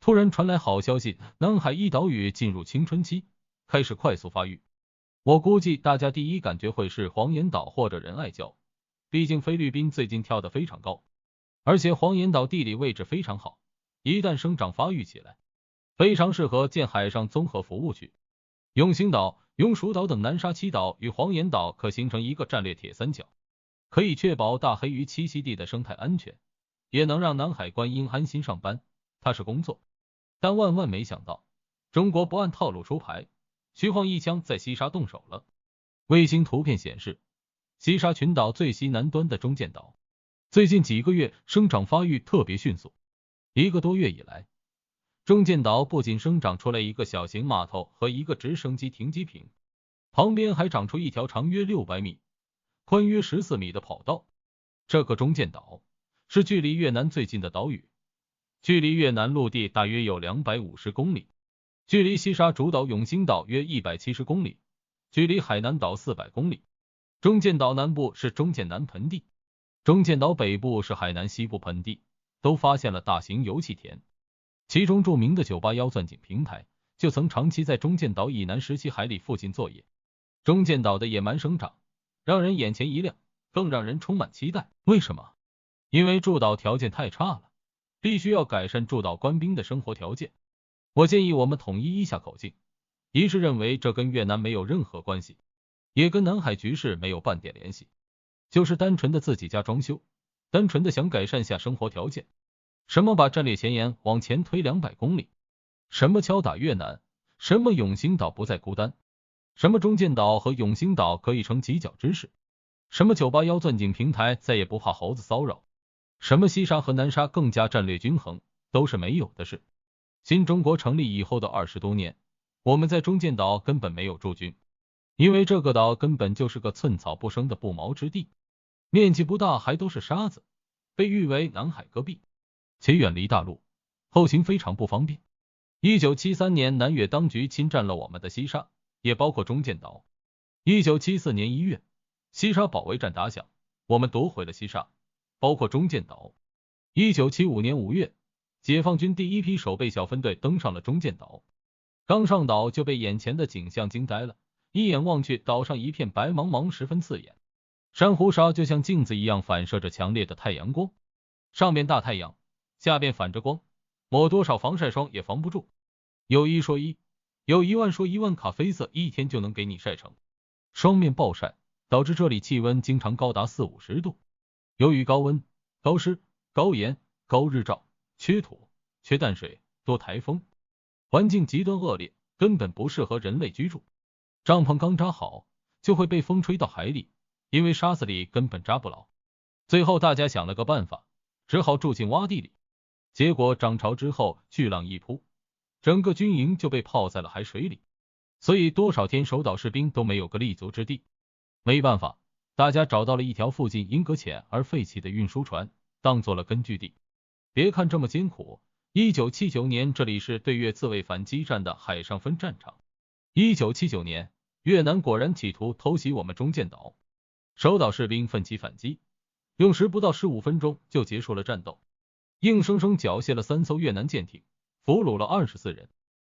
突然传来好消息，南海一岛屿进入青春期，开始快速发育。我估计大家第一感觉会是黄岩岛或者仁爱礁，毕竟菲律宾最近跳得非常高，而且黄岩岛地理位置非常好，一旦生长发育起来，非常适合建海上综合服务区。永兴岛、永暑岛等南沙七岛与黄岩岛可形成一个战略铁三角，可以确保大黑鱼栖息地的生态安全，也能让南海观音安心上班踏实工作。但万万没想到，中国不按套路出牌，徐晃一枪在西沙动手了。卫星图片显示，西沙群岛最西南端的中间岛，最近几个月生长发育特别迅速。1个多月以来，中间岛不仅生长出来一个小型码头和一个直升机停机坪，旁边还长出一条长约600米、宽约14米的跑道。这个中间岛是距离越南最近的岛屿，距离越南陆地大约有250公里，距离西沙主岛永兴岛约170公里，距离海南岛400公里。中间岛南部是中间南盆地，中间岛北部是海南西部盆地，都发现了大型油气田。其中著名的981钻井平台就曾长期在中间岛以南17海里附近作业。中间岛的野蛮生长让人眼前一亮，更让人充满期待。为什么？因为驻岛条件太差了，必须要改善驻岛官兵的生活条件。我建议我们统一一下口径，一致认为这跟越南没有任何关系，也跟南海局势没有半点联系，就是单纯的自己家装修，单纯的想改善下生活条件。什么把战略前沿往前推200公里，什么敲打越南，什么永兴岛不再孤单，什么中间岛和永兴岛可以成犄角之势，什么981钻井平台再也不怕猴子骚扰，什么西沙和南沙更加战略均衡，都是没有的事。新中国成立以后的20多年，我们在中间岛根本没有驻军，因为这个岛根本就是个寸草不生的不毛之地，面积不大，还都是沙子，被誉为南海戈壁，且远离大陆，后勤非常不方便。1973年南越当局侵占了我们的西沙，也包括中间岛。1974年1月，西沙保卫战打响，我们夺回了西沙，包括中间岛。1975年5月，解放军第一批守备小分队登上了中间岛，刚上岛就被眼前的景象惊呆了，一眼望去，岛上一片白茫茫，十分刺眼，珊瑚沙就像镜子一样反射着强烈的太阳光，上面大太阳，下边反着光，抹多少防晒霜也防不住。有一说一，有1万说1万卡啡色一天就能给你晒成。双面暴晒导致这里气温经常高达40-50度。由于高温、高湿、高盐、高日照、缺土、缺淡水、多台风，环境极端恶劣，根本不适合人类居住。帐篷刚扎好就会被风吹到海里，因为沙子里根本扎不牢。最后大家想了个办法，只好住进洼地里。结果涨潮之后巨浪一扑，整个军营就被泡在了海水里，所以多少天守岛士兵都没有个立足之地。没办法，大家找到了一条附近因搁浅而废弃的运输船，当做了根据地。别看这么艰苦，1979年这里是对越自卫反击战的海上分战场。1979年，越南果然企图偷袭我们中间岛，守岛士兵奋起反击，用时不到15分钟就结束了战斗，硬生生缴械了3艘越南舰艇，俘虏了24人。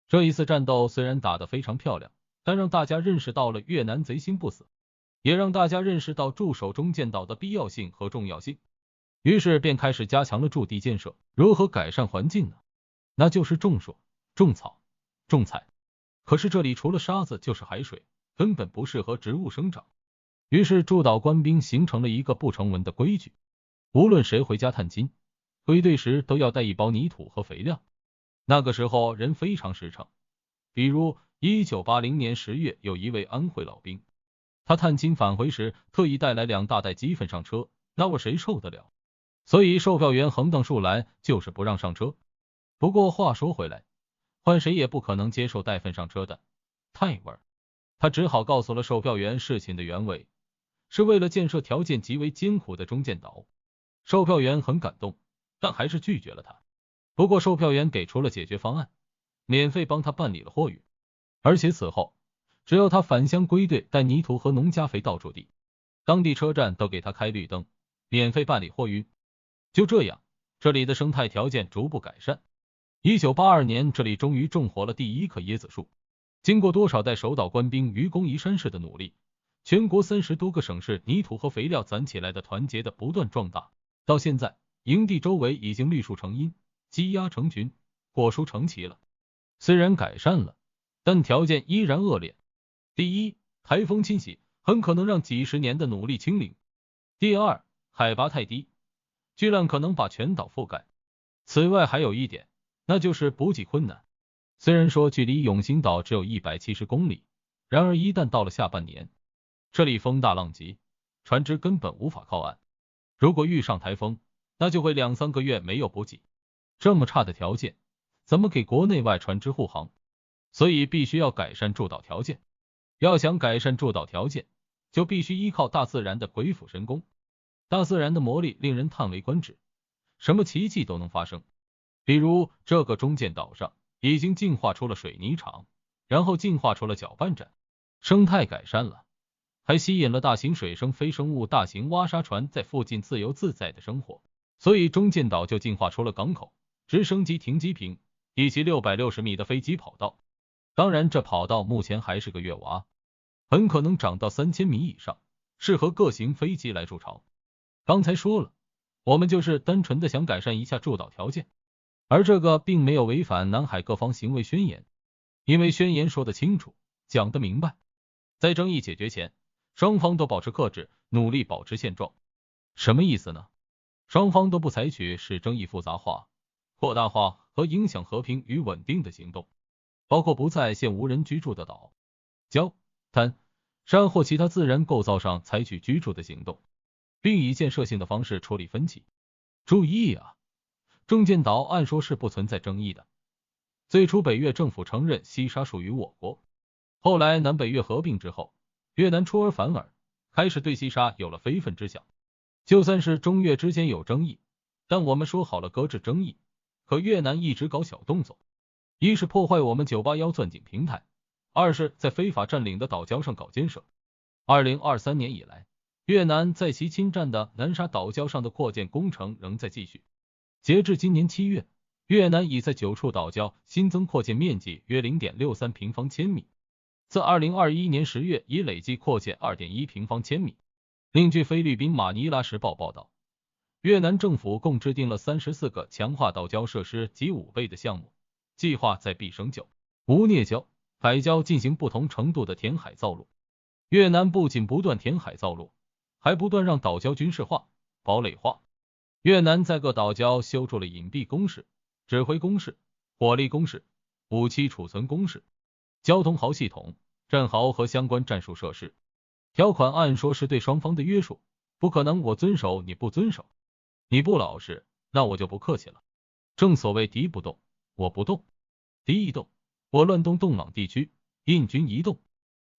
这一次战斗虽然打得非常漂亮，但让大家认识到了越南贼心不死，也让大家认识到驻守中间岛的必要性和重要性。于是便开始加强了驻地建设。如何改善环境呢？那就是种树、种草、种菜。可是这里除了沙子就是海水，根本不适合植物生长。于是驻岛官兵形成了一个不成文的规矩，无论谁回家探亲，归队时都要带一包泥土和肥料。那个时候人非常实诚，比如1980年10月，有一位安徽老兵，他探亲返回时特意带来2大袋鸡粪上车，那我谁受得了？所以售票员横瞪竖来，就是不让上车。不过话说回来，换谁也不可能接受带粪上车的，太味儿。他只好告诉了售票员事情的原委，是为了建设条件极为艰苦的中间岛。售票员很感动，但还是拒绝了他。不过售票员给出了解决方案，免费帮他办理了货运，而且此后只要他返乡归队带泥土和农家肥到驻地，当地车站都给他开绿灯，免费办理货运。就这样，这里的生态条件逐步改善。1982年，这里终于种活了第一棵椰子树。经过多少代守岛官兵愚公移山式的努力，全国30多个省市泥土和肥料攒起来的团结的不断壮大，到现在，营地周围已经绿树成荫，鸡鸭成群，果树成齐了。虽然改善了，但条件依然恶劣。第一，台风侵袭很可能让几十年的努力清零。第二，海拔太低，巨浪可能把全岛覆盖。此外还有一点，那就是补给困难。虽然说距离永兴岛只有170公里，然而一旦到了下半年，这里风大浪急，船只根本无法靠岸。如果遇上台风，那就会2-3个月没有补给。这么差的条件，怎么给国内外船只护航？所以必须要改善筑岛条件。要想改善筑岛条件，就必须依靠大自然的鬼斧神工。大自然的魔力令人叹为观止，什么奇迹都能发生。比如这个中间岛上已经进化出了水泥厂，然后进化出了搅拌站，生态改善了，还吸引了大型水生非生物、大型挖沙船在附近自由自在的生活。所以中间岛就进化出了港口、直升机停机坪以及660米的飞机跑道。当然这跑道目前还是个月娃，很可能长到3000米以上，适合各型飞机来筑巢。刚才说了，我们就是单纯的想改善一下筑岛条件，而这个并没有违反南海各方行为宣言，因为宣言说得清楚，讲得明白，在争议解决前，双方都保持克制，努力保持现状。什么意思呢？双方都不采取使争议复杂化、扩大化和影响和平与稳定的行动，包括不在现无人居住的岛、礁、滩、山或其他自然构造上采取居住的行动，并以建设性的方式处理分歧。注意啊，中间岛按说是不存在争议的。最初北越政府承认西沙属于我国，后来南北越合并之后，越南出尔反尔，开始对西沙有了非分之想。就算是中越之间有争议，但我们说好了搁置争议，可越南一直搞小动作，一是破坏我们981钻井平台，二是在非法占领的岛礁上搞建设。2023年以来，越南在其侵占的南沙岛礁上的扩建工程仍在继续。截至今年7月，越南已在9处岛礁新增扩建面积约 0.63 平方千米，自2021年10月已累计扩建 2.1 平方千米。另据菲律宾马尼拉时报报道，越南政府共制定了34个强化岛礁设施及5倍的项目，计划在毕生礁、无聂礁、海礁进行不同程度的填海造陆。越南不仅不断填海造陆，还不断让岛礁军事化、堡垒化。越南在各岛礁修筑了隐蔽工事、指挥工事、火力工事、武器储存工事、交通壕系统、战壕和相关战术设施。条款按说是对双方的约束，不可能我遵守你不遵守，你不老实，那我就不客气了。正所谓敌不动，我不动，敌一动，我乱动洞朗地区，印军一动。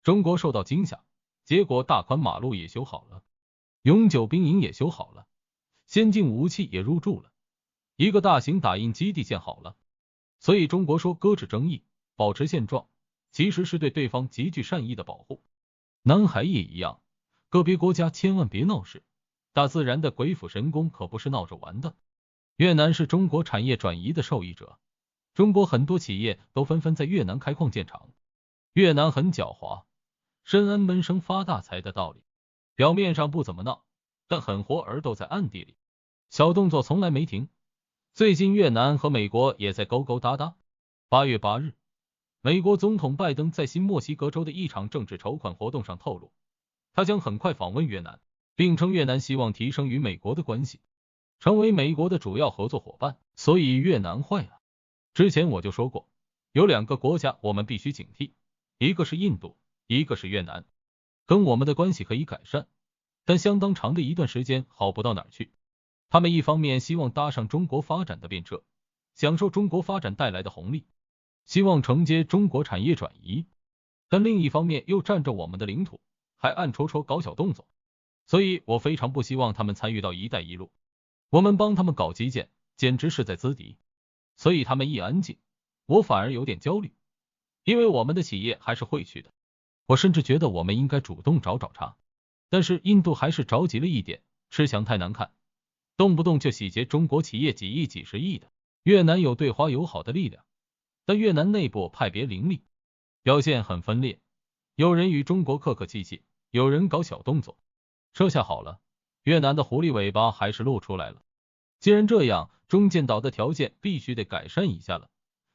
中国受到惊吓，结果大宽马路也修好了，永久兵营也修好了，先进武器也入驻了，一个大型打印基地建好了。所以中国说搁置争议，保持现状，其实是对对方极具善意的保护。南海也一样，个别国家千万别闹事，大自然的鬼斧神工可不是闹着玩的。越南是中国产业转移的受益者，中国很多企业都纷纷在越南开矿建厂。越南很狡猾，深谙闷声发大财的道理，表面上不怎么闹，但很活儿都在暗地里，小动作从来没停。最近越南和美国也在勾勾搭搭。8月8日，美国总统拜登在新墨西哥州的一场政治筹款活动上透露，他将很快访问越南，并称越南希望提升与美国的关系，成为美国的主要合作伙伴。所以越南坏了。之前我就说过，有2个国家我们必须警惕，一个是印度，一个是越南。跟我们的关系可以改善，但相当长的一段时间好不到哪儿去。他们一方面希望搭上中国发展的便车，享受中国发展带来的红利，希望承接中国产业转移，但另一方面又占着我们的领土，还暗戳戳搞小动作。所以我非常不希望他们参与到一带一路，我们帮他们搞基建简直是在资敌。所以他们一安静，我反而有点焦虑，因为我们的企业还是会去的。我甚至觉得我们应该主动找茬，但是印度还是着急了一点，吃相太难看，动不动就洗劫中国企业几亿几十亿的。越南有对华友好的力量，但越南内部派别林立，表现很分裂，有人与中国客客气气，有人搞小动作。这下好了，越南的狐狸尾巴还是露出来了。既然这样，中建岛的条件必须得改善一下了，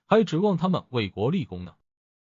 还指望他们为国立功呢。